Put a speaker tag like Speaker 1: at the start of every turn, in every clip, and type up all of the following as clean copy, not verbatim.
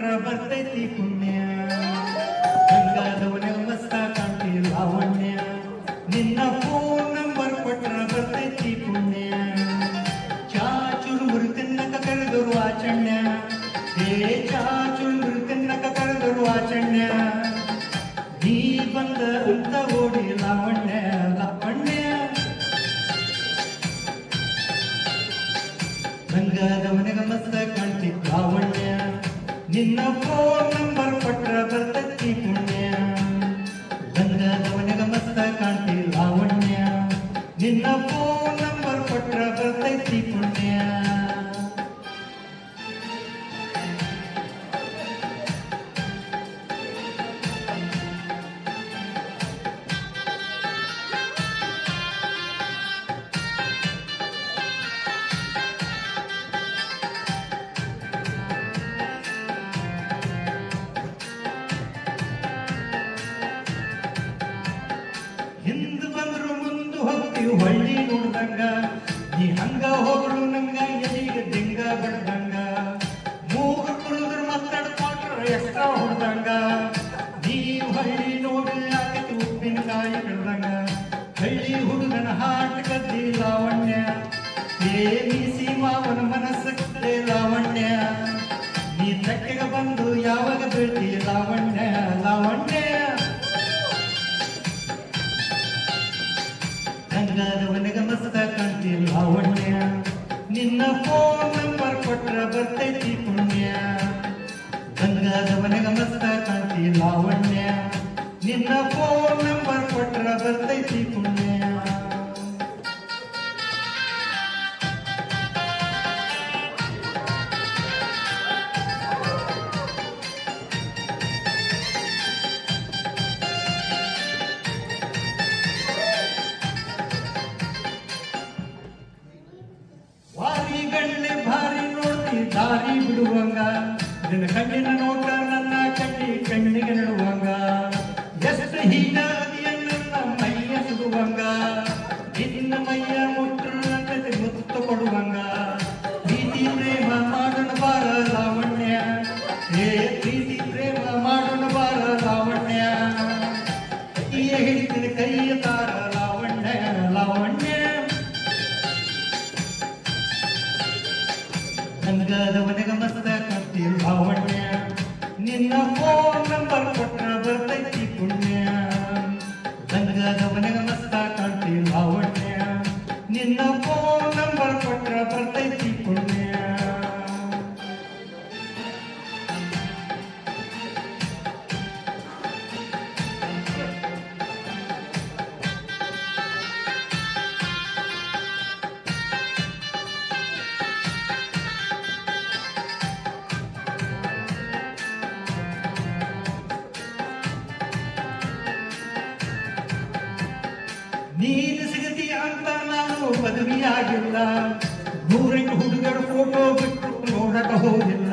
Speaker 1: ಕೊಟ್ರ ಬರ್ತೈತಿ ಪುಣ್ಯ ಗಂಗಾದವನ ಮಸ್ತ ಕಾಂತಿ ಲಾವಣ್ಯ ನಿನ್ನ ಫೋನ್ ನಂಬರ್ ಕೊಟ್ರ ಬರ್ತೈತಿ ಪುಣ್ಯ ಚಾ ಚುರುಮುರು ತಿನ್ನಕ ಕರೆದರು ಆಚಣ್ಯ ಹೇ ಚಾ ಚುರುಮುರು ತಿನ್ನಕ ಕರೆದರು ಆಚಣ್ಯ ನೀ ಬಂದ ಅಂತ ಓಡಿ ಲಾವಣ್ಯ ಲಾವಣ್ಯ ಗಂಗಾದವನಿಗ ಮಸ್ತ ಕಾಂತಿ ಲಾವಣ್ಯ ನಿನ್ನ ಫೋನ್ ನಂಬರ್ ಕೊಟ್ರ ಬರ್ತೈತಿ ಪುಣ್ಯ ಗಂಗಾದವನಿಗ ಮಸ್ತ ಕಾಂತಿ ಲಾವಣ್ಯ ನಿನ್ನ ಫೋನ್ ನಂಬರ್ ಕೊಟ್ರ ಬರ್ತೈತಿ ಪುಣ್ಯ ಹಿಂದ್ ಬಂದ್ರು ಮುಂದೆ ಹೋಗ್ತೀವಿ ಹೊಳ್ಳಿ ನೋಡ್ದಂಗ ನೀ ಹಂಗ ಹೋಗ್ರು ನಂಗ ಎಲ್ಲಿಗ ದಿಂಗ ಬಡ್ದಂಗ ಮೂಗ ಕುಡಿದ್ರು ಮಾತಾಡ್ಕೊಂಡ್ರ ಎಷ್ಟ ಹೊಡ್ದಂಗ ನೀ ಹಳ್ಳಿ ನೋಡಿ ಆಕತಿ ಉಪ್ಪಿನಕಾಯಿ ಕಡ್ದಂಗ ಹಳ್ಳಿ ಹುಡುಗನ ಹಾಟ್ ಕದ್ದಿ ಲಾವಣ್ಯ ಏನಿಸಿ ಮಾವನ ಮನಸ್ಸ ಕದ್ದೆ ಲಾವಣ್ಯ ನೀ ತಟ್ಟೆಗೆ ಬಂದು ಯಾವಾಗ ಬೀಳ್ತಿ ಲಾವಣ್ಯ ಲಾವಣ್ಯ ಗಂಗಾದವನಿಗ ಮಸ್ತ ಕಾಂತಿ ಲಾವಣ್ಯ ನಿನ್ನ ಫೋನ್ ನಂಬರ್ ಕೊಟ್ರ ಬರ್ತೈತಿ ಪುಣ್ಯ ಗಂಗಾದವನಿಗ ಮಸ್ತ ಕಾಂತಿ ಲಾವಣ್ಯ ನಿನ್ನ ಫೋನ್ ನಂಬರ್ ಕೊಟ್ರ ಬರ್ತೈತಿ ಪುಣ್ಯ ವಾರಿ ಗಣ್ಣೆ ಭಾರಿ ನೋಡ್ತಿ ದಾರಿ ಬಿಡುವಂಗ ನಿನ್ನ ಕಣ್ಣಿನ ನೋಟ ನನ್ನ ಕಣ್ಣಿಗೆ ನಡುವಂಗ ಎಷ್ಟು ಹೀನ ನನ್ನ ಮೈಯ ಸುಡುವಂಗ ನಿನ್ನ ಮೈಯ ಮುಟ್ರು ನನ್ನ ಮುತ್ತು ಕೊಡುವಂಗ ಪ್ರೀತಿ ಪ್ರೇಮ ಮಾಡೋಣ ಬಾರ ಲಾವಣ್ಯ ಹೇ ಪ್ರೀತಿ ಪ್ರೇಮ ಮಾಡೋಣ ಬಾರ ಲಾವಣ್ಯ ಕೈಯ ಹಿಡಿತಿನ ಕೈಯ ತಾರ ಲಾವಣ್ಯ ಲಾವಣ್ಯ ಗಂಗಾದವನಿಗ ಮಸ್ತ ಕಾಂತಿ ಲಾವಣ್ಯ ನಿನ್ನ ಫೋನ್ ನಂಬರ್ ಕೊಟ್ರ ಬರ್ತೈತಿ ಪುಣ್ಯ ಗಂಗಾದವನಿಗ ಮಸ್ತ ಕಾಂತಿ ಲಾವಣ್ಯ ನಿನ್ನ ಫೋನ್ ನಂಬರ್ ಕೊಟ್ರ ಬರ್ತೈತಿ ಪುಣ್ಯ ನೀನು ಸಿಗತಿ ಅಂತ ನಾನು ಮದುವೆಯಾಗಿಲ್ಲ ನೂರೆಂಟು ಹುಡುಗರ ಫೋಟೋ ಬಿಟ್ಟು ನೋಡಕ ಹೋಗಿಲ್ಲ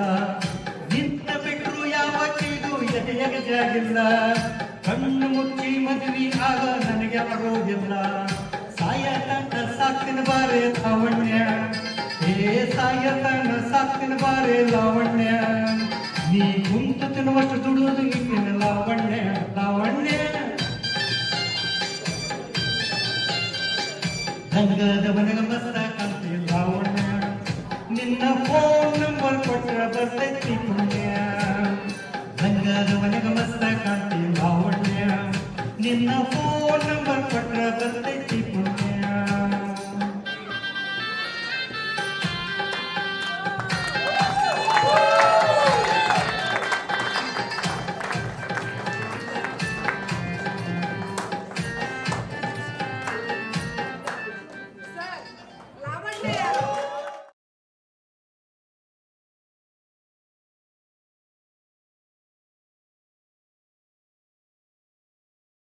Speaker 1: ನಿನ್ನ ಬಿಟ್ಟರು ಯಾವ ಚೀದು ಎದೆಯಗಜಾಗಿಲ್ಲ ಕಣ್ಣು ಮುಚ್ಚಿ ಮದುವೆ ಆಗ ನನಗೆ ಬರೋದಿಲ್ಲ ಸಾಯತನ ಸಾಕ್ತಿನ ಬಾರೆ ಲಾವಣ್ಯ ಹೇ ಸಾಯತನ ಸಾಕ್ತಿನ ಬಾರೆ ಲಾವಣ್ಯ ನೀ ಕುಂತು ತಿನ್ನುವಷ್ಟು ದುಡುವುದು ನಿನ್ನ ಲಾವಣ್ಯ ಲಾವಣ್ಯ ಗಂಗಾದವನಿಗ ಮಸ್ತ ಕಾಂತಿ ಲಾವಣ್ಯ ನಿನ್ನ ಫೋನ್ ನಂಬರ್ ಕೊಟ್ರ ಬರ್ತೈತಿ ಪುಣ್ಯ ಗಂಗಾದವನಿಗ ಮಸ್ತ ಕಾಂತಿ ಲಾವಣ್ಯ ನಿನ್ನ ಫೋನ್